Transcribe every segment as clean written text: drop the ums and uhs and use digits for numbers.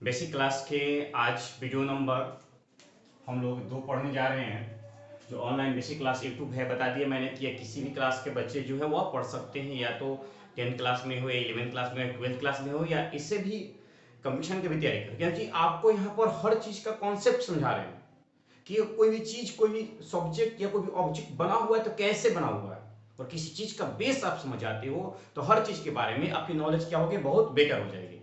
Basic class के आज video number हम लोग 2 पढ़ने जा रहे हैं। जो ऑनलाइन बेसिक क्लास यूट्यूब है, बता दिया मैंने कि किसी भी क्लास के बच्चे जो है वह पढ़ सकते हैं, या तो 10th क्लास में हो या 11th क्लास में, 12th क्लास में हो, या इससे भी कंपटीशन की भी तैयारी करें, क्योंकि आपको यहाँ पर हर चीज़ का कॉन्सेप्ट समझा रहे हैं कि कोई भी चीज़, कोई भी सब्जेक्ट या कोई भी ऑब्जेक्ट बना हुआ है तो कैसे बना हुआ है, और किसी चीज़ का बेस आप समझ आते हो तो हर चीज़ के बारे में आपकी नॉलेज क्या होगी, बहुत बेटर हो जाएगी।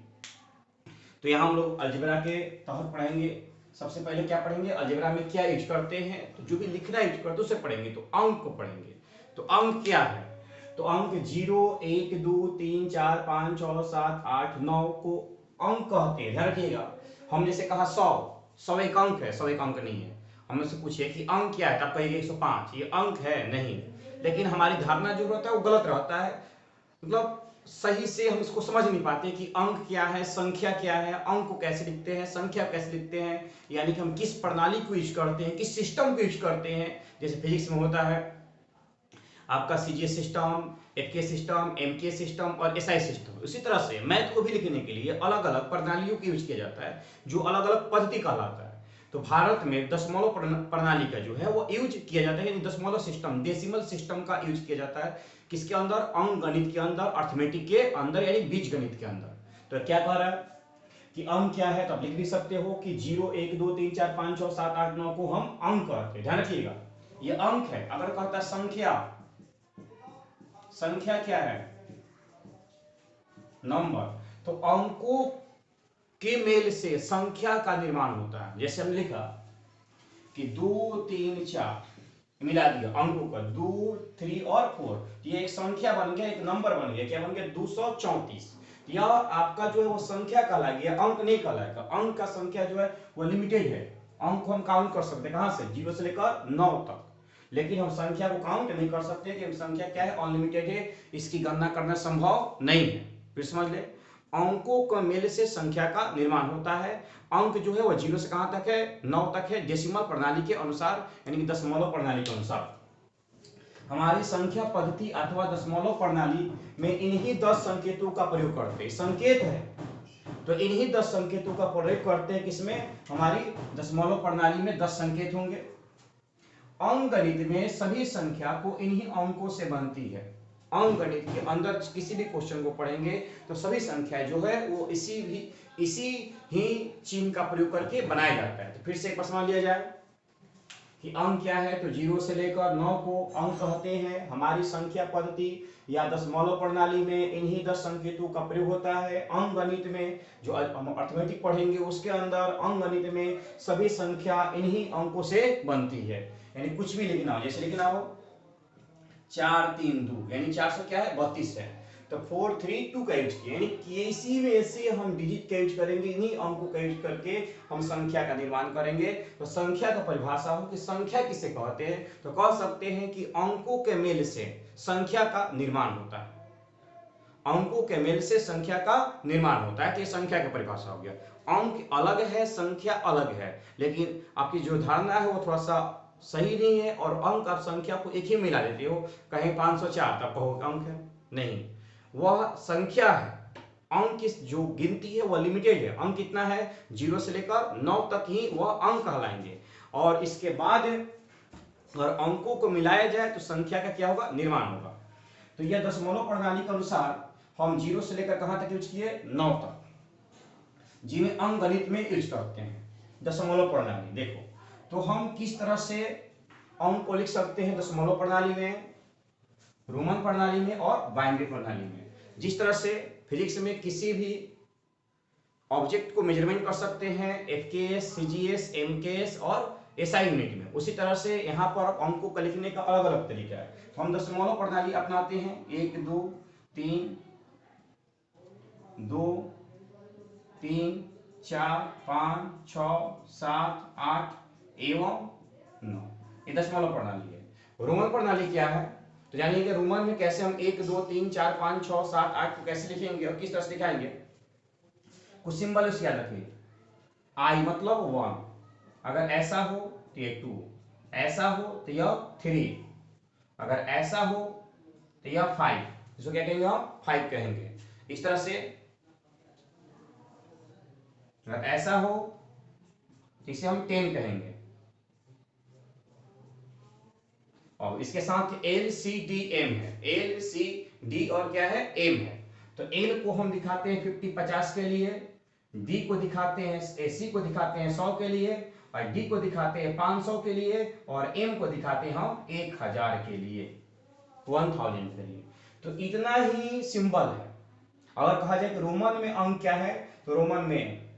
तो यहाँ हम लोग अलजेब्रा के तहत पढ़ेंगे। सबसे पहले क्या पढ़ेंगे, अलजेब्रा में क्या यूज करते हैं, तो जो भी लिखना यूज करते हैं उसे पढ़ेंगे। तो अंक को पढ़ेंगे। तो अंक क्या है, तो अंक 0, 1, 2, 3, 4, 5, 6, 7, 8, 9 को अंक कहते हैं। ध्यान रखिएगा, हम जैसे कहा 100 एक अंक है, 100 एक अंक नहीं है। हम से पूछिए कि अंक क्या है, तब कहिए 105, ये अंक है नहीं। लेकिन हमारी धारणा जो रहता है वो गलत रहता है, मतलब सही से हम इसको समझ नहीं पाते कि अंक क्या है, संख्या क्या है, अंक को कैसे लिखते हैं, संख्या कैसे लिखते हैं, यानी कि हम किस प्रणाली को यूज करते हैं, किस सिस्टम को यूज करते हैं। जैसे फिजिक्स में होता है आपका CGS system, एफके system, MK system और एसआई सिस्टम। उसी तरह से मैथ को भी लिखने के लिए अलग अलग प्रणालियों का यूज किया जाता है, जो अलग अलग पद्धति कहलाता है। तो भारत में दशमलव प्रणाली का जो है वो यूज किया जाता है, दशमलव सिस्टम, डेसिमल सिस्टम का यूज किया जाता है। किसके अंदर, अंक गणित के अंदर, अर्थमेटिक के अंदर, यानी बीज गणित के अंदर। तो क्या कह रहा है कि अंक क्या है, तो आप लिख भी सकते हो कि 0, 1, 2, 3, 4, 5, 6, 7, 8, 9 को हम अंक कहते हैं। ध्यान रखिएगा, ये अंक है। अगर कहता है संख्या, संख्या क्या है, नंबर, तो अंकों के मेल से संख्या का निर्माण होता है। जैसे हम लिखा कि 2, 3, 4 मिला दिया अंकों का, 2, 3 और 4, ये एक संख्या बन गया, एक नंबर बन गया। क्या बन गया, 234। यह आपका जो है वो संख्या कहलाएगी, अंक नहीं कहलाएगा। अंक का संख्या जो है वो लिमिटेड है। अंक को हम काउंट कर सकते हैं, कहां से, 0 से लेकर 9 तक। लेकिन हम संख्या को काउंट नहीं कर सकते, कि संख्या क्या है, अनलिमिटेड है, इसकी गणना करना संभव नहीं है। फिर समझ ले, अंकों का मेल से संख्या का निर्माण होता है। अंक जो है वो 0 से कहां तक है, 9 तक है, डेसिमल प्रणाली के अनुसार, यानी कि दशमलव प्रणाली के अनुसार। हमारी संख्या पद्धति अथवा दशमलव प्रणाली में इन्हीं 10 संकेतों का प्रयोग करते हैं। संकेत है तो इन्हीं 10 संकेतों का प्रयोग करते हैं। किसमें, हमारी दशमलव प्रणाली में 10 संकेत होंगे। अंक गणित में सभी संख्या को इन्हीं अंकों से बनती है। अंक गणित के अंदर किसी भी क्वेश्चन को पढ़ेंगे तो सभी संख्या जो है वो इसी ही चिन्ह का प्रयोग करके बनाया जाता है। तो फिर से एक बार समझ लिया जाए कि अंक क्या है, तो 0 से लेकर 9 को अंक कहते हैं। हमारी संख्या पद्धति या दशमलव प्रणाली में इन्हीं 10 संकेतों का प्रयोग होता है। अंक गणित में जो हम अर्थमेटिक पढ़ेंगे उसके अंदर अंक गणित में सभी संख्या इन्हीं अंकों से बनती है। यानी कुछ भी लिखना हो, जैसे लिखना हो 4, 3, 2, यानी 400 क्या है, 32 है, तो 4, 3, 2 का यूज किया, यानी किसी में से हम डिजिट का यूज करेंगे, इन्हीं अंकों का यूज करके हम संख्या का निर्माण करेंगे। तो संख्या का परिभाषा हो कि संख्या किसे कहते हैं, तो कह सकते हैं कि अंकों के मेल से संख्या का निर्माण होता है। अंकों के मेल से संख्या का निर्माण होता है, तो ये संख्या की परिभाषा हो गया। अंक अलग है, संख्या अलग है, लेकिन आपकी जो धारणा है वो थोड़ा सा सही नहीं है, और अंक आप संख्या को एक ही मिला देते हो। कहीं 504 तब कहोगे अंक है, नहीं, वह संख्या है। अंक की जो गिनती है वह लिमिटेड है। अंक कितना है, 0 से लेकर 9 तक ही वह अंक कहलाएंगे, और इसके बाद अगर अंकों को मिलाया जाए तो संख्या का क्या होगा, निर्माण होगा। तो यह दशमलव प्रणाली के अनुसार हम 0 से लेकर कहां तक यूज किए, 9 तक, जिन्हें अंक गणित में यूज करते हैं। दशमलव प्रणाली देखो, तो हम किस तरह से अंक को लिख सकते हैं दशमलव प्रणाली में, रोमन प्रणाली में और बाइनरी प्रणाली में। जिस तरह से फिजिक्स में किसी भी ऑब्जेक्ट को मेजरमेंट कर सकते हैं एफकेएस, सीजीएस, एमकेएस और एसआई यूनिट में, उसी तरह से यहाँ पर अंकों को लिखने का अलग अलग तरीका है। तो हम दशमलव प्रणाली अपनाते हैं, 1, 2, 3, 2, 3, 4, 5, 6, 7, 8 एवं 9, ये दशमलव प्रणाली है। रोमन प्रणाली क्या है, तो जानिए कि रोमन में कैसे हम 1, 2, 3, 4, 5, 6, 7, 8 को कैसे लिखेंगे और किस तरह से दिखाएंगे। कुछ सिंबल उसके याद रखिए। आई मतलब 1, अगर ऐसा हो तो ये 2, ऐसा हो तो यह 3, अगर ऐसा हो तो यह 5, इसको क्या कहेंगे, हम 5 कहेंगे। इस तरह से अगर ऐसा हो तो इसे हम 10 कहेंगे, और इसके साथ एल सी डी एम है, एल सी डी और क्या है, एम है। तो एल को हम दिखाते हैं 50-50 के लिए, डी को दिखाते हैं, सी को दिखाते हैं 100 के लिए, और डी को दिखाते हैं 500 के लिए, और एम को दिखाते हैं हम 1000 के लिए, 1000 के लिए। तो इतना ही सिंबल है। अगर कहा जाए कि रोमन में अंक क्या है, तो रोमन में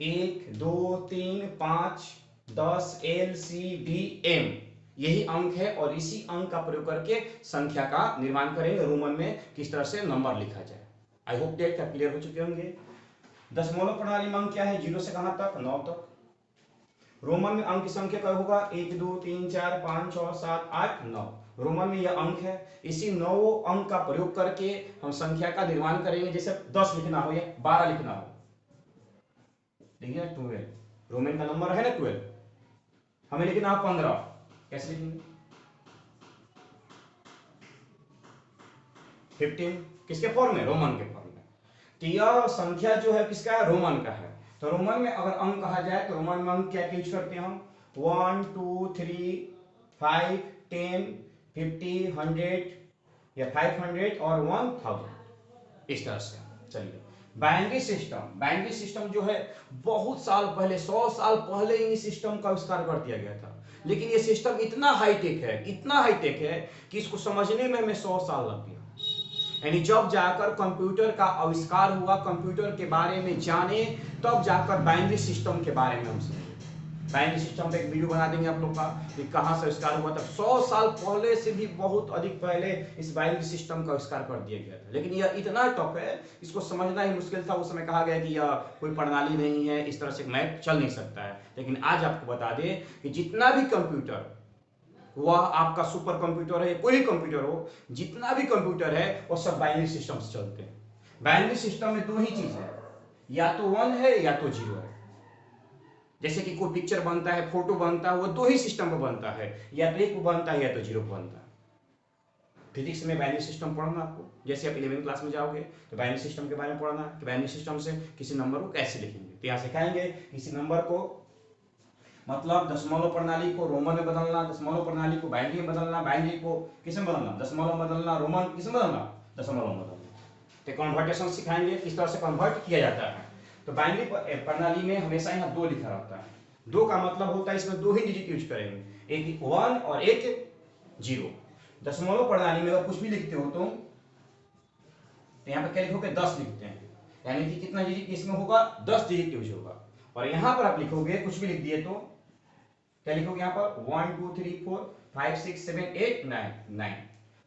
1 2 3 5 10 एल सी डी एम यही अंक है, और इसी अंक का प्रयोग करके संख्या का निर्माण करेंगे रोमन में किस तरह से नंबर लिखा जाए। आई होप डेट क्लियर हो चुके होंगे। दशमलव प्रणाली में अंक क्या है, 0 से कहां तक, 9 तक। रोमन में अंक की संख्या क्या होगा, 1 2 3 4 5 6 7 8 9। रोमन में यह अंक है, इसी 9 अंक का प्रयोग करके हम संख्या का निर्माण करेंगे। जैसे 10 लिखना हो या 12 लिखना हो, देखिए 12, रोमन का नंबर है ना 12, हमें लिखना है 15, कैसे लिखेंगे, 15, किसके फॉर्म में, रोमन के फॉर्म में। तो यह संख्या जो है किसका है, रोमन का है। तो रोमन में अगर अंक कहा जाए तो रोमन में अंक क्या यूज करते हैं हम, 1 2 3 5 10 50 100 या 500 और 1000, इस तरह से। चलिए बाइनरी सिस्टम, बाइनरी सिस्टम जो है बहुत साल पहले, 100 साल पहले इन सिस्टम का आविष्कार कर दिया गया था, लेकिन ये सिस्टम इतना हाईटेक है, इतना हाईटेक है कि इसको समझने में हमें 100 साल लग गया। यानी जब जाकर कंप्यूटर का आविष्कार हुआ, कंप्यूटर के बारे में जाने, तब जाकर बाइनरी सिस्टम के बारे में हम समझे। बाइनरी सिस्टम पे एक वीडियो बना देंगे आप लोग का कि कहां से आविष्कार हुआ था। 100 साल पहले से भी बहुत अधिक पहले इस बाइनरी सिस्टम का आविष्कार कर दिया गया था, लेकिन यह इतना टफ है, इसको समझना ही मुश्किल था। उस समय कहा गया कि यह कोई प्रणाली नहीं है, इस तरह से मैथ चल नहीं सकता है। लेकिन आज आपको बता दें कि जितना भी कंप्यूटर, वह आपका सुपर कंप्यूटर है, कोई भी कंप्यूटर हो, जितना भी कंप्यूटर है वो सब बाइनरी सिस्टम से चलते हैं। बाइनरी सिस्टम में दो ही चीज है, या तो 1 है या तो 0 है। जैसे कि कोई पिक्चर बनता है, फोटो बनता है, वो दो ही सिस्टम पर बनता है, या तो 1 पर बनता है या तो 0 पर बनता है। फिजिक्स में बाइनरी सिस्टम पढ़ना आपको, जैसे आप 11वीं क्लास में जाओगे तो बाइनरी सिस्टम के बारे में पढ़ना है कि बाइनरी सिस्टम से किसी नंबर को कैसे लिखेंगे। तो यहाँ सिखाएंगे किसी नंबर को, मतलब दशमलव प्रणाली को रोमन में बदलना, दशमलव प्रणाली को बाइनरी में बदलना, बाइनरी को किस में बदलना, दशमलव में बदलना, रोमन किस में बदलना, दशमलव में बदलना। तो कन्वर्टेशन सिखाएंगे किस तरह से कन्वर्ट किया जाता है। तो बाइनरी प्रणाली में हमेशा यहाँ 2 लिखा रहता है। 2 का मतलब होता है इसमें 2 ही डिजिट यूज करेंगे, एक 1 और एक 0। दशमलव प्रणाली में अगर कुछ भी लिखते हो तो यहाँ पे क्या लिखोगे, 10 लिखते हैं, यानी कि कितना डिजिट इसमें होगा, 10 डिजिट यूज होगा। और यहाँ पर आप लिखोगे, कुछ भी लिख दिए तो क्या लिखोगे, यहाँ पर 1 2 3 4 5 6 7 8 9,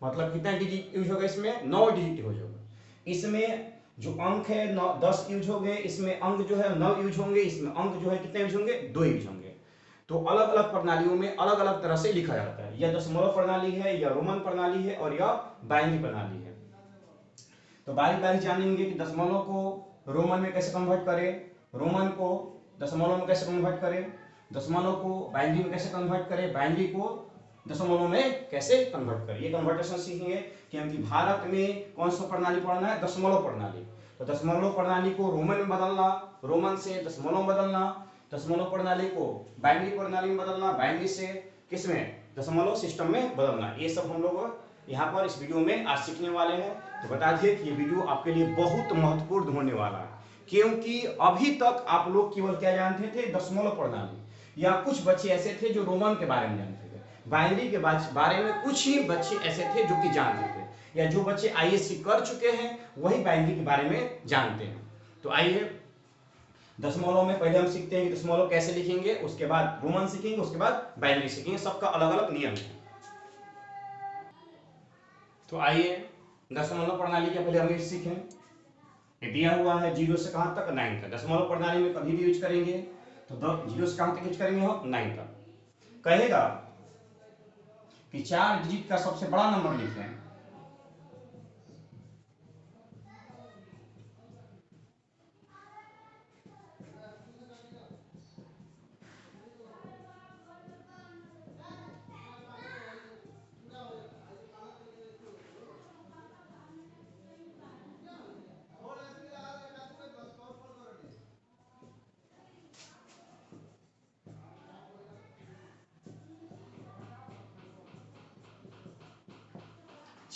मतलब कितना डिजिट यूज होगा, इसमें 9 डिजिट यूज होगा। इसमें जो अंक है 10 यूज होंगे, इसमें अंक जो है 9 यूज होंगे, इसमें अंक जो है कितने यूज होंगे, 2 यूज होंगे। तो अलग अलग प्रणालियों में अलग अलग तरह से लिखा जाता है। यह दशमलव प्रणाली है, यह रोमन प्रणाली है, और यह बाइनरी प्रणाली है। तो बारी बारी जानेंगे कि दशमलव को रोमन में कैसे कन्वर्ट करें, रोमन को दशमलव में कैसे कन्वर्ट करें, दशमलव को बाइनरी में कैसे कन्वर्ट करें, बाइनरी को दशमलव में कैसे कन्वर्ट करें। ये कन्वर्टेशन सीखेंगे कि हम कि भारत में कौन सा प्रणाली पढ़ना है, दशमलव प्रणाली। तो दशमलव प्रणाली को रोमन में बदलना, रोमन से दशमलव में बदलना, दशमलव प्रणाली को बाइनरी प्रणाली में बदलना, बाइनरी से किसमें, दशमलव सिस्टम में बदलना। ये सब हम लोग यहाँ पर इस वीडियो में आज सीखने वाले हैं। तो बता दिए कि ये वीडियो आपके लिए बहुत महत्वपूर्ण होने वाला है, क्योंकि अभी तक आप लोग केवल क्या जानते थे, दशमलव प्रणाली, या कुछ बच्चे ऐसे थे जो रोमन के बारे में जानते थे। बाइनरी के बारे में कुछ ही बच्चे ऐसे थे जो कि जानते थे, या जो बच्चे आईएससी कर चुके हैं वही बाइनरी के बारे में जानते हैं। तो आइए दशमलव में पहले हम सीखते हैं कि दशमलव कैसे लिखेंगे, उसके बाद रोमन सीखेंगे, उसके बाद बाइनरी सीखेंगे। सबका अलग अलग नियम है। तो आइए दशमलव प्रणाली के पहले हम सीखें। दिया हुआ है 0 से कहां तक, 9 तक। दशमलव प्रणाली में कभी भी यूज करेंगे तो 0 से कहां तक यूज करेंगे हम, 9 तक। कहेगा कि 4 डिजिट का सबसे बड़ा नंबर लिखें,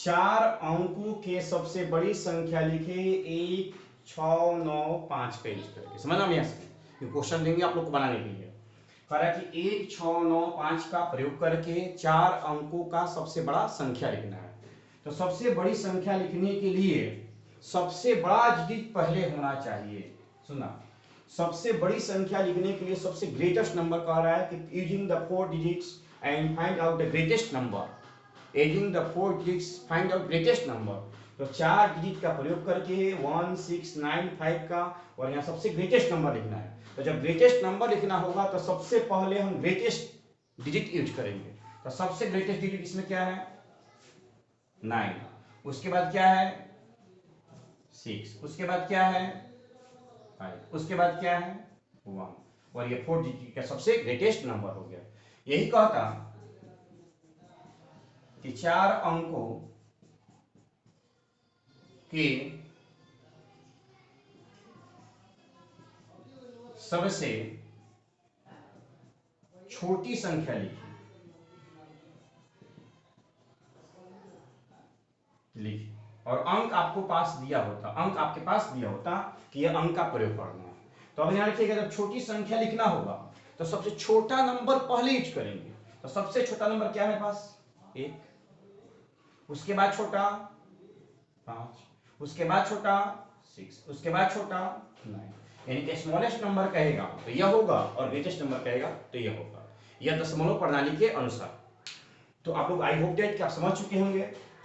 4 अंकों के सबसे बड़ी संख्या लिखे 1 6 9 5 पे यूज करके। समझना मैं ये क्वेश्चन देंगे आप लोग को बनाने के लिए। कह रहा है कि 1 6 9 5 का प्रयोग करके 4 अंकों का सबसे बड़ा संख्या लिखना है। तो सबसे बड़ी संख्या लिखने के लिए सबसे बड़ा डिजिट पहले होना चाहिए। सुना, सबसे बड़ी संख्या लिखने के लिए सबसे ग्रेटेस्ट नंबर कह रहा है कि using the 4 digits and find out the greatest number. Using the 4 digits find out greatest number. तो 4 डिजिट का प्रयोग करके 1 6 9 5 का, और यहाँ सबसे ग्रेटेस्ट नंबर लिखना है। तो जब ग्रेटेस्ट नंबर लिखना होगा तो सबसे पहले हम ग्रेटेस्ट डिजिट यूज करेंगे। तो सबसे ग्रेटेस्ट डिजिट इसमें क्या है? 9। उसके बाद क्या है? 6। उसके बाद क्या है? 5। उसके बाद क्या है? 1। और ये 4 डिजिट का सबसे ग्रेटेस्ट नंबर हो गया। यही कहता कि 4 अंकों के सबसे छोटी संख्या लिखी। और अंक आपको पास दिया होता, अंक आपके पास दिया होता कि यह अंक का प्रयोग करना है। तो अब यहाँ रखिएगा, जब छोटी संख्या लिखना होगा तो सबसे छोटा नंबर पहले यूज करेंगे। तो सबसे छोटा नंबर क्या है मेरे पास? 1। उसके बाद छोटा 5। उसके बाद छोटा 6। उसके बाद छोटा 9। यानी कि स्मॉलेस्ट नंबर कहेगा तो यह होगा, और ग्रेटेस्ट नंबर कहेगा तो यह होगा। यह दशमलव प्रणाली के अनुसार। तो आप लोग आई होप दैट कि आप समझ चुके होंगे।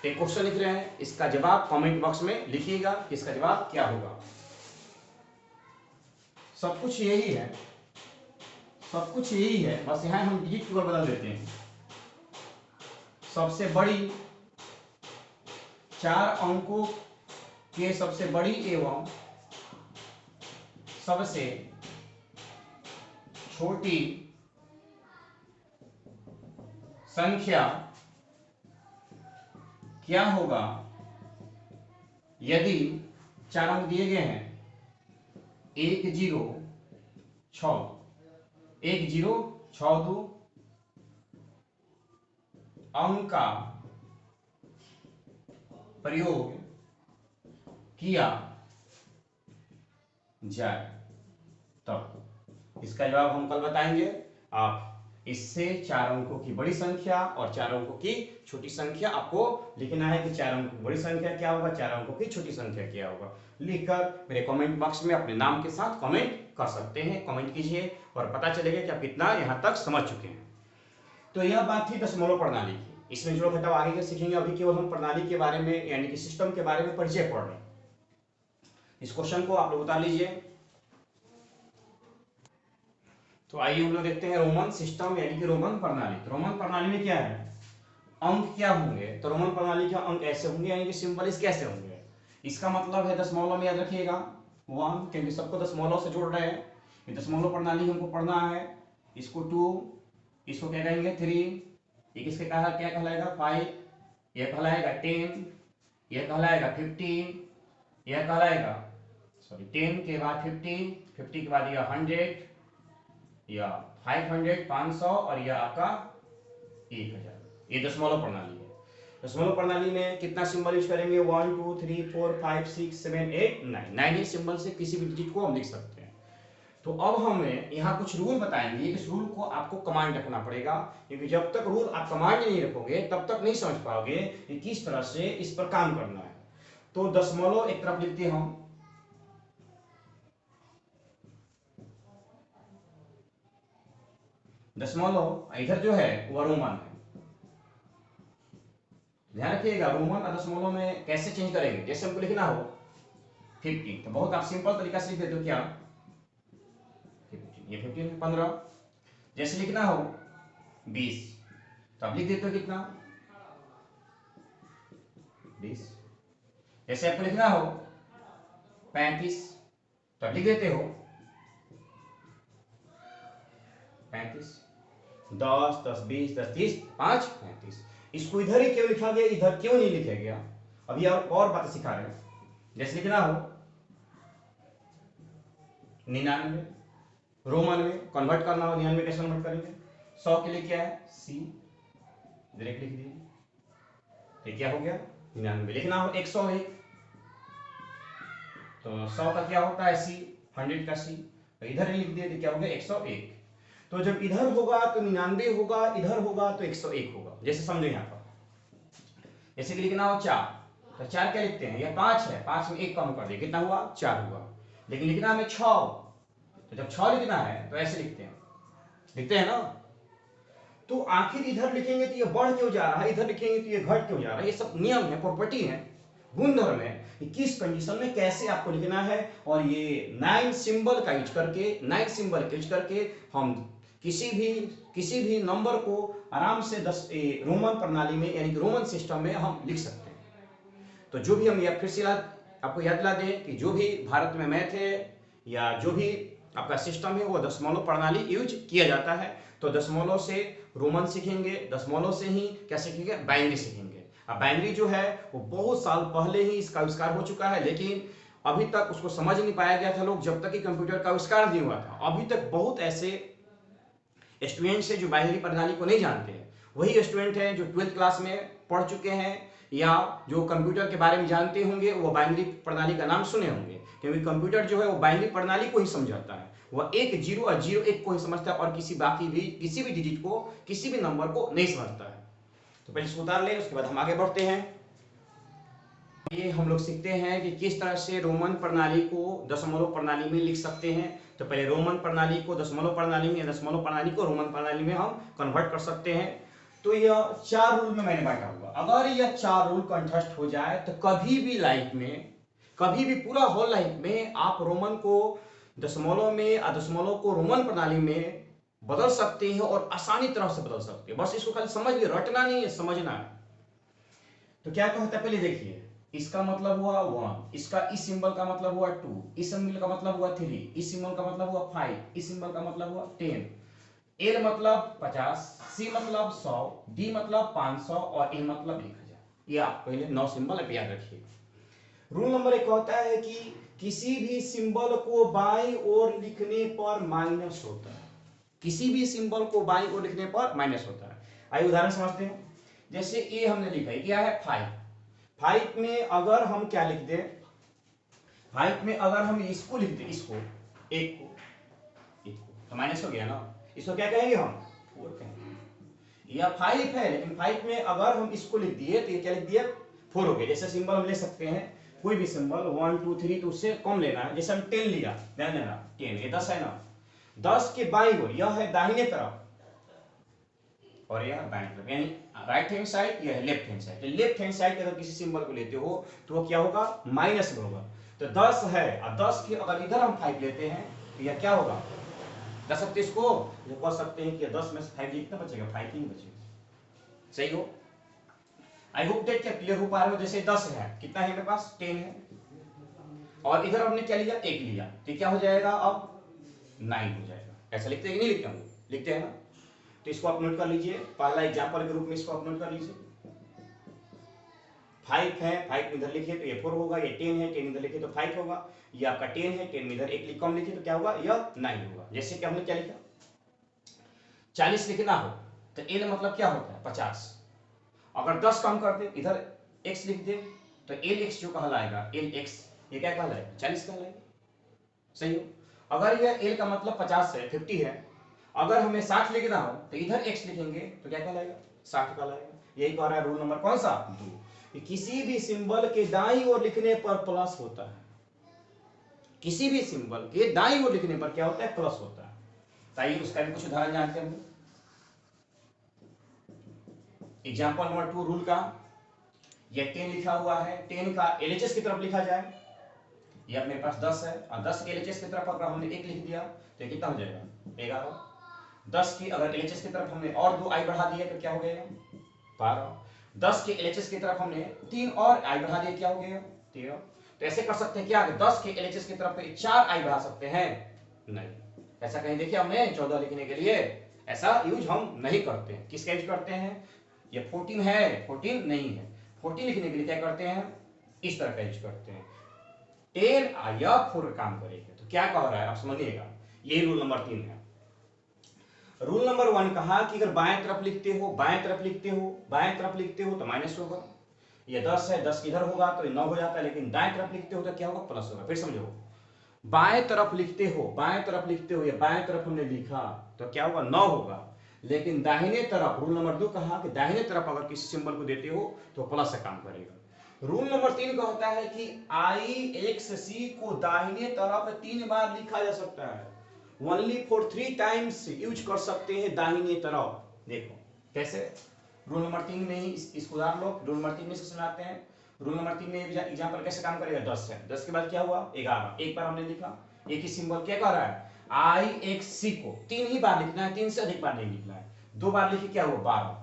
एक क्वेश्चन लिख रहे हैं, इसका जवाब कमेंट बॉक्स में लिखिएगा कि इसका जवाब क्या होगा। सब कुछ यही है, सब कुछ यही है, बस यहां हम डिजिट को बदल देते हैं। सबसे बड़ी 4 अंकों के सबसे बड़ी एवं सबसे छोटी संख्या क्या होगा यदि 4 अंक दिए गए हैं 1 0 6 1 0 6 2 अंक का प्रयोग किया जाए। तब इसका जवाब हम कल बताएंगे। आप इससे 4 अंकों की बड़ी संख्या और 4 अंकों की छोटी संख्या आपको लिखना है कि 4 अंकों की बड़ी संख्या क्या होगा, 4 अंकों की छोटी संख्या क्या होगा। लिखकर मेरे कमेंट बॉक्स में अपने नाम के साथ कमेंट कर सकते हैं। कमेंट कीजिए और पता चलेगा कि आप कितना यहां तक समझ चुके हैं। तो यह बात थी दशमलव प्रणाली की। इसमें जोड़ घटाव आगे के सीखेंगे। अभी केवल हम प्रणाली के बारे में यानी कि सिस्टम के बारे में परिचय पढ़ रहे हैं। इस क्वेश्चन को आप लोग उतार लीजिए। तो आइए हम लोग देखते हैं रोमन सिस्टम यानी कि रोमन प्रणाली। तो रोमन प्रणाली में क्या है, अंक क्या होंगे? तो रोमन प्रणाली के अंक ऐसे होंगे, यानी कि सिंबल इस कैसे होंगे। इसका मतलब है दशमलव में याद रखिएगा 1, क्योंकि सबको दशमलव से जोड़ रहे हैं। ये दशमलव प्रणाली हमको पढ़ना है। इसको 2, इसको क्या कहेंगे 3, ये किसके कहा क्या कहलाएगा 5, यह कहलाएगा 10, यह कहलाएगा 15, यह कहलाएगा 10 के बाद 50, 50 के बाद यह 100 या 500 500 और यह आपका 1000। ये दशमलव प्रणाली है। दशमलव प्रणाली में कितना सिंबल यूज करेंगे? 1 2 3 4 5 6 7 8 9। 9 ही सिंबल से किसी भी डिजिट को हम लिख सकते हैं। तो अब हमें यहाँ कुछ रूल बताएंगे। इस रूल को आपको कमांड रखना पड़ेगा, क्योंकि जब तक रूल आप कमांड नहीं रखोगे तब तक नहीं समझ पाओगे कि किस तरह से इस पर काम करना है। तो दशमलव एक तरफ लिखते हैं हम, दशमलव इधर जो है वह रोमन है। ध्यान रखिएगा रोमन और दशमलव में कैसे चेंज करेंगे। जैसे हमको लिखना हो 50, तो बहुत आप सिंपल तरीका से लिख देते हो क्या 15, ये 15 15। जैसे लिखना हो 20, तो आप लिख देते हो कितना 20। जैसे आपको लिखना हो 35, तो आप लिख देते हो 35। 10 10 20 10 30 5 35। इसको इधर ही क्यों लिखा गया, इधर क्यों नहीं लिखा गया? अभी और बातें सिखा रहे हैं। जैसे लिखना हो 99, रोमन में कन्वर्ट करना हो 99 कैसे कन्वर्ट करेंगे? 100 के लिए क्या है सी, डायरेक्ट लिख दिए। ये क्या हो गया 99 लिखना हो 101, तो 100 का क्या होता है सी, 100 का सी, तो इधर लिख दिए तो क्या हो गया 101। तो जब इधर होगा तो 99 होगा, इधर होगा तो 101 होगा। जैसे समझो यहाँ पर, जैसे कि लिखना हो 4, तो 4 क्या लिखते हैं, यह 5 है, 5 में 1 कम कर दिया, कितना हुआ 4 हुआ। लेकिन लिखना हमें 6, तो जब 6 लिखना है तो ऐसे लिखते हैं ना। तो आखिर इधर लिखेंगे तो ये बढ़ क्यों जा रहा है, इधर लिखेंगे तो ये घट क्यों जा रहा है, ये सब नियम है, प्रॉपर्टी है, गुणधर्म है कि किस कंडीशन में कैसे आपको लिखना है। और ये 9 सिंबल का यूज करके, 9 सिंबल का यूज करके हम किसी भी नंबर को आराम से 10 रोमन प्रणाली में यानी कि रोमन सिस्टम में हम लिख सकते हैं। तो जो भी हम फिर से आपको याद दिला दें कि जो भी भारत में मैथ है या जो भी आपका सिस्टम है वो दशमलव प्रणाली यूज किया जाता है। तो दशमलव से रोमन सीखेंगे, दशमलव से ही क्या सीखेंगे, बाइनरी सीखेंगे। अब बाइनरी जो है वो बहुत साल पहले ही इसका आविष्कार हो चुका है, लेकिन अभी तक उसको समझ नहीं पाया गया था लोग, जब तक कि कंप्यूटर का आविष्कार नहीं हुआ था। अभी तक बहुत ऐसे स्टूडेंट्स हैं जो बाइनरी प्रणाली को नहीं जानते हैं। वही स्टूडेंट हैं जो 12th क्लास में पढ़ चुके हैं या जो कंप्यूटर के बारे में जानते होंगे, वो बाइनरी प्रणाली का नाम सुने होंगे, क्योंकि कंप्यूटर जो है वो बाइनरी प्रणाली को ही समझाता है। वह 1 0 और 0 1 को ही समझता है और किसी भी डिजिट को, किसी भी नंबर को नहीं समझता है। तो पहले इसको उतार लें, उसके बाद हम आगे बढ़ते हैं। ये हम लोग सीखते हैं कि किस तरह से रोमन प्रणाली को दशमलव प्रणाली में लिख सकते हैं। तो पहले रोमन प्रणाली को दशमलव प्रणाली में, दशमलव प्रणाली को रोमन प्रणाली में हम कन्वर्ट कर सकते हैं। तो यह 4 रूल में मैंने बांटा हुआ। अगर यह 4 रूल कंठस्थ हो जाए तो कभी भी लाइफ में, कभी भी पूरा होल लाइफ में आप रोमन को दशमलव में और दशमलव को रोमन प्रणाली में बदल सकते हैं और आसानी तरह से बदल सकते हैं। बस इसको खाली समझ लिए, रटना नहीं है, समझना है। तो क्या कहता है, पहले देखिए, इसका मतलब हुआ 1, इसका इस सिंबल का मतलब हुआ 2, इस सिंबल का मतलब हुआ 3, इस सिंबल का मतलब हुआ 5, इस सिंबल का मतलब हुआ 10। एल मतलब 50, सी मतलब 100, डी मतलब 500 और ए मतलब 1000। ये आप पहले 9 सिंबल याद रखिए। रूल नंबर 1 होता है कि किसी भी सिंबल को बाईं ओर लिखने पर माइनस होता है। किसी भी सिंबल को बाईं ओर लिखने पर माइनस होता है। आइए उदाहरण समझते हैं। जैसे ए हमने लिखा है, क्या है 5। 5 में अगर हम क्या लिख दें, 5 में अगर हम इसको लिख दें, इसको एक को तो माइनस हो गया ना। इसको क्या कहेंगे हम, 4 कहेंगे। या 5 है, लेकिन 5 में अगर हम इसको लिख दिए तो ये क्या लिख दिया, 4 हो गया। जैसे सिंबल हम ले सकते हैं, कोई भी सिंबल 1 2 3, तो उससे कम लेना है। जैसे हम 10 लिया, ध्यान देना 10, ये 10 है ना, 10 के बाईं ओर यह है दाहिने तरफ और यह बाएं तरफ, यानी राइट हैंड साइड, यह है लेफ्ट हैंड साइड। तो लेफ्ट हैंड साइड अगर किसी सिंबल को लेते हो तो वो क्या होगा, माइनस में होगा। तो 10 है और 10 के अगर इधर हम 5 लेते हैं तो यह क्या होगा, 10 को जो कह सकते हैं कि 10 में से 5 कितना बचेगा, 5 ही बचेगा। सही हो, आई होप दैट क्या क्लियर हो पा रहे हो। जैसे 10 है, कितना है मेरे पास, 10 है, और इधर हमने क्या लिया, 1 लिया, तो क्या हो जाएगा, अब 9 हो जाएगा। ऐसा लिखते हैं कि नहीं लिखते हम, लिखते हैं ना। तो इसको आप नोट कर लीजिए, पहला एग्जांपल के रूप में इसको आप नोट कर लीजिए। 5 है, 5 इधर लिखिए तो ये 4 होगा। ये 10 है, 10 इधर लिखिए तो 5 होगा। ये आपका 10 है, 10 में इधर 1 कम लिखिए तो क्या होगा, यह 9 होगा। जैसे कि हमने क्या लिखा, 40 लिखना हो तो एल मतलब क्या होता है, 50। अगर 10 कम कर दे, इधर x लिख दे, तो एल एक्स जो कहलाएगा, एल एक्स ये क्या कहलाएगा, 40 कहलाएगा। सही हो। अगर यह एल का मतलब 50 है, 50 है, अगर हमें 60 लिखना हो तो इधर x लिखेंगे तो क्या कहलाएगा, 60 कहलाएगा। यही कह रहा है रूल नंबर कौन सा, 2, कि किसी भी सिंबल के दाईं ओर लिखने पर प्लस होता है। किसी भी सिंबल के दाईं ओर लिखने पर क्या होता है, प्लस होता है। ताइए उसका भी कुछ उदाहरण जानते हैं। एग्जाम्पल नंबर 2 रूल का, यह 10 लिखा हुआ है, 10 का एलएचएस की तरफ लिखा जाए। यह मेरे पास 10 है और 10 के एलएचएस की तरफ अगर हमने 1 लिख दिया तो कितना हो जाएगा, 11। 10 की अगर एलएचएस की तरफ हमने और 2 आई बढ़ा दिया तो क्या हो गया, 12। 10 के एलएचएस की तरफ हमने 3 और आई बढ़ा दिया, क्या हो गया, 13। तो ऐसे कर सकते हैं क्या, 10 के एलएचएस की तरफ 4 आई बढ़ा सकते हैं, नहीं। ऐसा कहीं देखिए हमने 14 लिखने के लिए ऐसा यूज हम नहीं करते हैं। किसका यूज करते हैं, ये 14 है, 14 नहीं है, 14 लिखने के लिए क्या करते हैं, इस तरह का यूज करते हैं। 10 या 4 काम करेगा। तो क्या कह रहा है आप समझिएगा, यही रूल नंबर 3 है। रूल नंबर 1 कहा कि अगर बाएं तरफ लिखते हो, बाएं तरफ लिखते हो, बाएं तरफ लिखते हो तो माइनस होगा। ये 10 है, 10 किधर होगा तो ये 9 हो जाता है, लेकिन दाएं तरफ लिखते हो तो क्या होगा, प्लस होगा। फिर समझो, बाएं तरफ लिखते हो, बाएं तरफ लिखते हो, ये बाएं तरफ हमने लिखा तो क्या होगा, 9 होगा। लेकिन दाहिने तरफ, रूल नंबर 2 कहा कि दाहिने तरफ अगर किसी सिंबल को देते हो तो प्लस से काम करेगा। रूल नंबर 3 कहता है कि आई एक्स सी को दाहिने तरफ 3 बार लिखा जा सकता है, ओनली फॉर 3 टाइम्स यूज कर सकते हैं दाहिने तरफ। देखो कैसे, रूल नंबर 3 में ही इसको उदाहरण लो, रूल नंबर 3 में से सुनाते हैं। रूल नंबर 3 में एग्जाम्पल कैसे काम करेगा, 10 है, 10 के बाद क्या हुआ, 11, एक बार हमने लिखा, एक ही सिंबल क्या कह रहा है, आई एक्स सी को 3 ही बार लिखना है, 3 से अधिक बार नहीं लिखना है। 2 बार लिखे क्या हुआ, 12,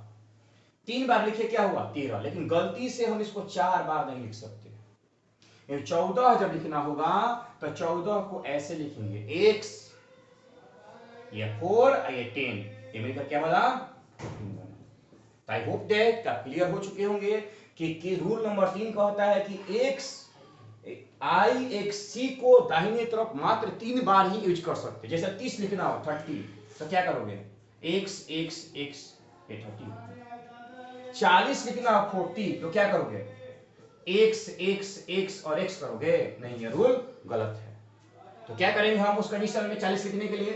3 बार लिखे क्या हुआ, 13, लेकिन गलती से हम इसको 4 बार नहीं लिख सकते। 14 जब लिखना होगा तो 14 को ऐसे लिखेंगे, एक्स, ये 4, ये 10, ये मिलकर क्या बना, आई होप दैट आप क्लियर हो चुके होंगे कि रूल नंबर 3 कहता है कि एक्स आई एक्स सी को दाहिने तरफ मात्र 3 बार ही यूज कर सकते हैं। जैसे 30 लिखना हो, 30, तो क्या करोगे, एक्स एक्स एक्स, ये 30। 40 लिखना हो, 40, तो क्या करोगे, एक्स एक्स एक्स और एक्स करोगे, नहीं, ये रूल गलत है। तो क्या करेंगे हम उस कंडीशन में 40 लिखने के लिए,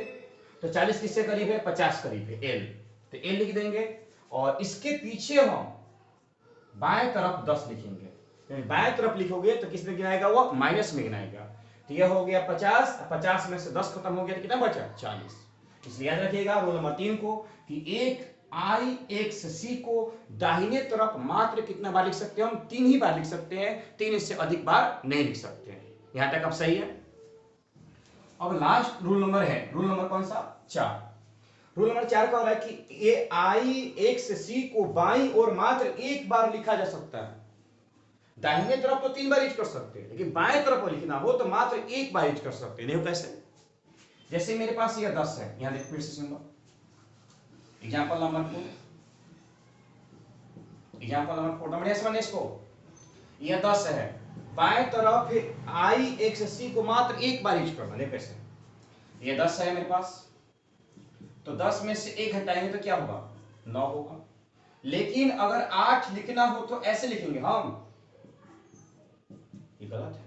तो 40 किससे करीब है, 50 करीब है, एल, तो एल लिख देंगे, और इसके पीछे हम बाएं तरफ 10 लिखेंगे। बाएं तरफ लिखोगे तो किस में गिनाएगा, वो माइनस में गिनाएगा। तो यह हो गया 50, 50 में से 10 खत्म हो गया तो कितना बचा, 40। इसलिए याद रखिएगा रूल नंबर 3 को कि एक आई एक्स सी को दाहिने तरफ मात्र कितना बार लिख सकते हैं, हम 3 ही बार लिख सकते हैं, 3 इससे अधिक बार नहीं लिख सकते। यहां तक अब सही है। अब लास्ट रूल नंबर है, रूल नंबर कौन सा, 4। रूल नंबर 4 का हो रहा है कि ए आई एक्स सी को बाईं ओर मात्र एक बार लिखा जा सकता है। दाहिने तरफ तो 3 बार यूज कर सकते हैं, लेकिन बाएं तरफ लिखना हो तो मात्र एक बार यूज कर सकते हैं। देखो कैसे, जैसे मेरे पास ये 10 है, यहां देखो फिर से symbol, example number 4, example number 4, number समझ इसको, ये 10 है, बाएं तरफ आई एक्स सी को मात्र एक बार यूज करना। देखो कैसे, ये 10 है मेरे पास, तो 10 में से 1 हटाएंगे तो क्या होगा, 9 होगा। लेकिन अगर 8 लिखना हो तो ऐसे लिखेंगे हम, ये गलत है।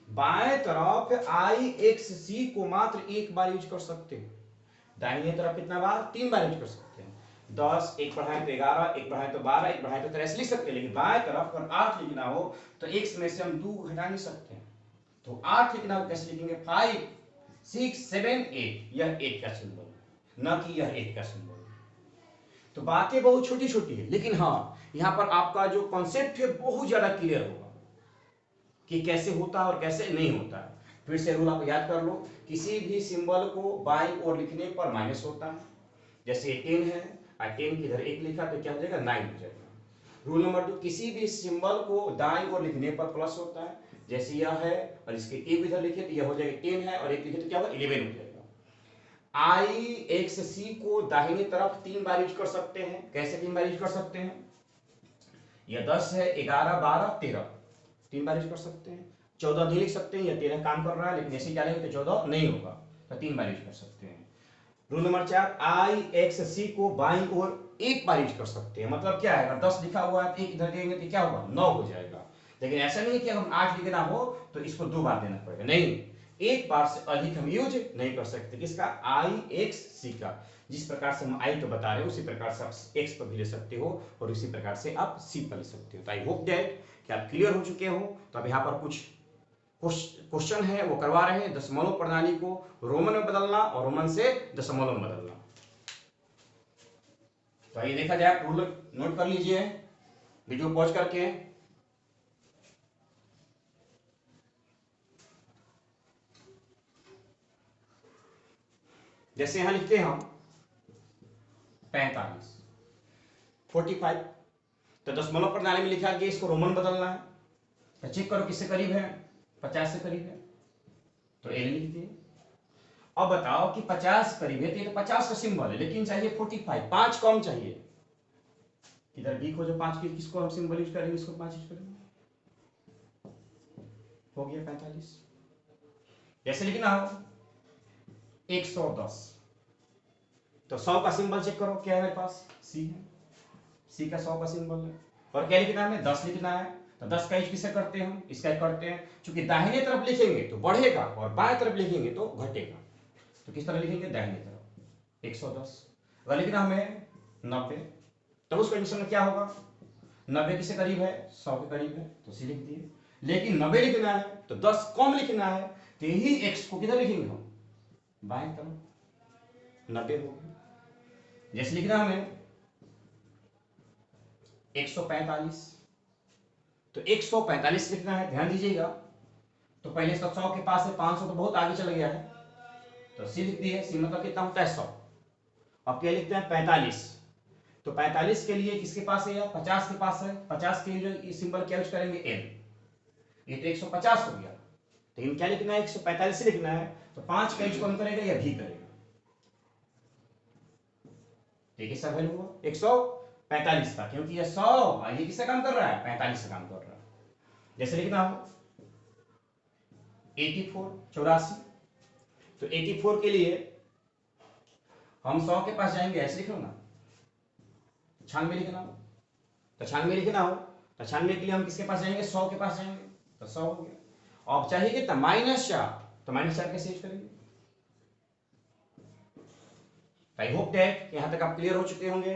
बाएं तरफ आई एक्स सी को मात्र एक बार यूज कर सकते हैं, दाहिने तरफ कितना बार, 3 बार यूज कर सकते हैं। 10, एक बढ़ाए तो 11, एक बढ़ाए तो 12, एक बढ़ाए तो 13 लिख सकते हैं। लेकिन बाएं तरफ अगर 8 लिखना हो तो x में से हम 2 हटा नहीं सकते हैं, तो 8 लिखना हो कैसे लिखेंगे, 5 6 7 8, यह 8 का सिंबल, न कि यह 8 का सिंबल। तो बातें बहुत छोटी छोटी है, लेकिन हाँ यहां पर आपका जो कॉन्सेप्ट है बहुत ज्यादा क्लियर होगा कि कैसे होता है और कैसे नहीं होता है। फिर से रूल आप याद कर लो, किसी भी सिंबल को बाईं ओर लिखने पर माइनस होता है। जैसे 10 है, 10 की इधर 1 लिखा तो क्या हो जाएगा, 9 हो जाएगा। रूल नंबर 2, किसी भी सिंबल को दाईं ओर लिखने पर प्लस होता है। जैसे यह है और इसके एक इधर लिखे तो यह हो जाएगा 10 है, और एक लिखे तो क्या होगा, 11 हो जाएगा। आई एक्स सी को दाहिने तरफ 3 बार यूज कर सकते हैं। कैसे 3 बार यूज कर सकते हैं, यह 10 है, 11 12 13, 3 बार यूज कर सकते हैं। 14 नहीं लिख सकते हैं, यह 13 काम कर रहा है, लेकिन ऐसे डालेंगे तो 14 नहीं होगा, तो 3 बार यूज कर सकते हैं। रूल नंबर 4, आई एक्स सी को बाईं ओर एक बार यूज कर सकते हैं। मतलब क्या है, अगर 10 लिखा हुआ है, एक इधर देंगे तो क्या होगा, 9 हो जाएगा। लेकिन ऐसा नहीं कि हम 8 लिखना हो तो इसको 2 बार देना पड़ेगा, नहीं, एक बार से अधिक हम यूज नहीं कर सकते। किसका, आई एक्स सी का। जिस प्रकार से हम आई तो बता रहे हो उसी प्रकार से आप एक्स पर भी ले सकते हो, और उसी प्रकार से आप सी पर ले सकते हो। तो आई होप दैट कि आप क्लियर हो चुके हो। तो अब यहाँ पर कुछ क्वेश्चन है वो करवा रहे हैं, दशमलव प्रणाली को रोमन में बदलना और रोमन से दशमलव में बदलना। तो आइए देखा जाए, आप रूल नोट कर लीजिए वीडियो पॉज करके। जैसे यहां लिखते हैं हम 45 45, तो दशमलव प्रणाली में लिखा गया इसको रोमन बदलना है, तो चेक करो किससे करीब है, 50 से करीब है, तो एल लिख दिए। अब बताओ कि 50 करीब है तो ये तो 50 का सिंबल है, लेकिन चाहिए 45, 5 कम चाहिए। इधर बी को जो 5 की किसको हम सिंबल यूज करेंगे, इसको 5 यूज करेंगे, हो गया 45। जैसे लिखना हो 110, तो 100 का सिंबल चेक करो क्या है मेरे पास, सी है, सी का 100 का सिंबल है। और क्या लिखना है हमें 10 लिखना है। तो 10 का यूज किसे करते हैं हम, इसका करते हैं। चूंकि दाहिने तरफ लिखेंगे तो बढ़ेगा और बाएं तरफ लिखेंगे तो घटेगा। तो किस तरह लिखेंगे, दाहिने तरफ 110। अगर लिखना हमें 90 तब उस कंडीशन में क्या होगा, 90 किसके करीब है, 100 के करीब है, तो सी लिख दिए। लेकिन 90 लिखना है तो 10 कम लिखना है, तो यही x को किधर लिखेंगे हम, बाएं तरफ 90 हो गया। जैसे लिखना हमें 145, तो 145 लिखना है, ध्यान दीजिएगा। तो पहले 100 के पास है, 500 तो बहुत आगे चल गया है, तो सी लिख दिए। सी मतलब कितना होता है 100। अब क्या लिखते हैं 45, तो 45 के लिए किसके पास है, 50 के पास है, 50 के लिए सिंबल क्या यूज करेंगे, एल। ये तो 150 हो गया, लेकिन क्या लिखना है 145 लिखना है, तो 5 का यूज कौन करेगा, या भी करेगा। ये किसका वैल्यू हुआ 145 का, क्योंकि ये 100 ये किससे काम कर रहा है, 45 से काम कर रहा है। जैसे लिखना हो 84 तो 84 के लिए हम 100 के पास जाएंगे, ऐसे लिख लो ना। 96 लिखना हो तो 96 लिखना हो तो 96 के लिए हम किसके पास जाएंगे, 100 के पास जाएंगे, तो 100 हो गया। अब चाहिए कितना, -4, तो -4 कैसे यूज करेंगे। आई होप दैट यहां तक आप क्लियर हो चुके होंगे।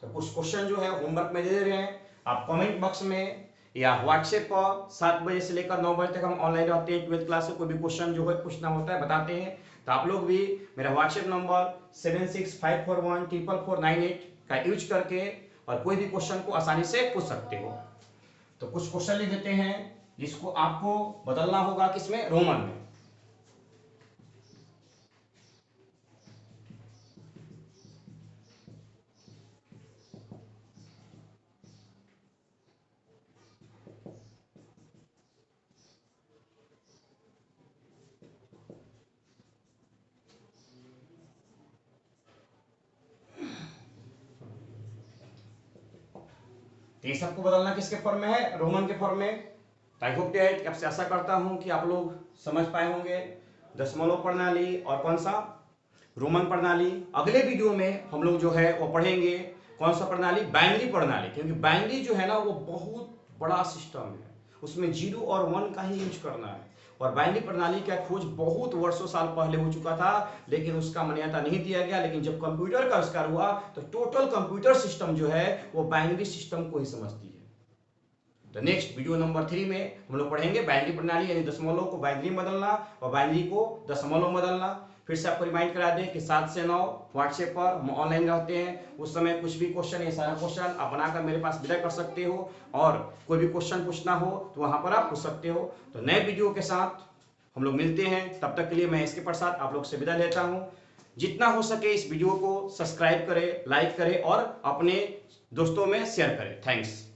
तो कुछ क्वेश्चन जो है होमवर्क में दे रहे हैं, आप कमेंट बॉक्स में या व्हाट्सएप पर 7 बजे से लेकर 9 बजे तक हम ऑनलाइन रहते हैं। 12th क्लास से कोई भी क्वेश्चन जो है पूछना होता है बताते हैं, तो आप लोग भी मेरा व्हाट्सएप नंबर 7654144498 का यूज करके और कोई भी क्वेश्चन को आसानी से पूछ सकते हो। तो कुछ क्वेश्चन लिख देते हैं जिसको आपको बदलना होगा किसमें, रोमन में। तो ये सबको बदलना किसके फॉर्म में है, रोमन के फॉर्म में। आई होप दैट आपसे आशा करता हूं कि आप लोग समझ पाए होंगे दशमलव प्रणाली और कौन सा, रोमन प्रणाली। अगले वीडियो में हम लोग जो है वो पढ़ेंगे कौन सा प्रणाली, बाइनरी प्रणाली। क्योंकि बाइनरी जो है ना वो बहुत बड़ा सिस्टम है, उसमें 0 और 1 का ही यूज करना है। और बाइनरी प्रणाली का खोज बहुत वर्षों साल पहले हो चुका था, लेकिन उसका मान्यता नहीं दिया गया। लेकिन जब कंप्यूटर का आविष्कार हुआ तो टोटल कंप्यूटर सिस्टम जो है वो बाइनरी सिस्टम को ही समझती है। तो नेक्स्ट वीडियो नंबर 3 में हम लोग पढ़ेंगे बाइनरी प्रणाली, यानी दशमलव को बाइनरी में बदलना और बाइनरी को दशमलव में बदलना। फिर से आपको रिमाइंड करा दें कि 7 से 9 व्हाट्सएप पर हम ऑनलाइन रहते हैं। उस समय कुछ भी क्वेश्चन, ये सारा क्वेश्चन आप बनाकर मेरे पास विदा कर सकते हो, और कोई भी क्वेश्चन पूछना हो तो वहां पर आप पूछ सकते हो। तो नए वीडियो के साथ हम लोग मिलते हैं, तब तक के लिए मैं इसके प्रसाद आप लोग से विदा लेता हूं। जितना हो सके इस वीडियो को सब्सक्राइब करें, लाइक करें और अपने दोस्तों में शेयर करें। थैंक्स।